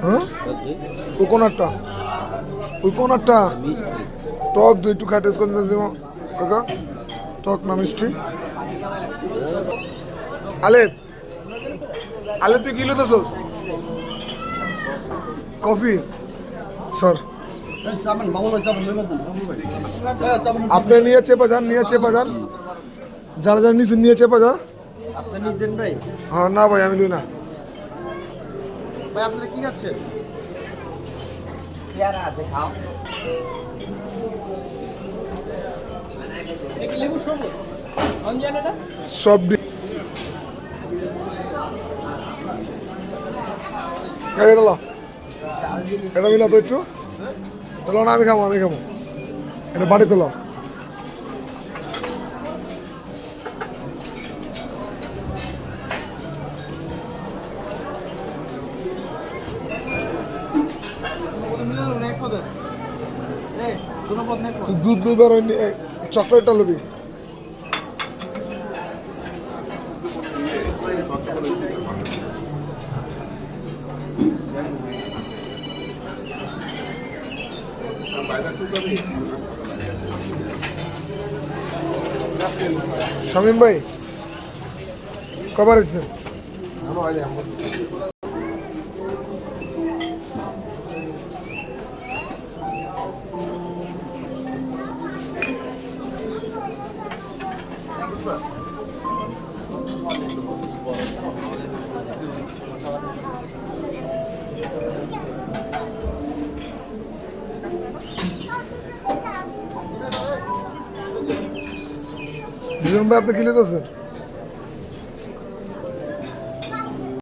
হ্যাঁ ওই কোনারটা টক দুই একটু খাটেস করে দিব কাকা টক না মিষ্টি আলেপ তুই কি লইতেছস কফি স্যার আপনি নিয়ে চেপা যান যারা যারা নিচে নিয়ে চেপা যা হ্যাঁ না ভাই আমি লই না ভাই আপনি কি খাচ্ছেন সব এটা মিলা তো একটু তোলো না আমি খাবো এটা বাড়ি তোলো দুধ দুবার চকলেটটা লবি শামীম ভাই কবার হয়েছে ভাই আপনি কি লিখেছেন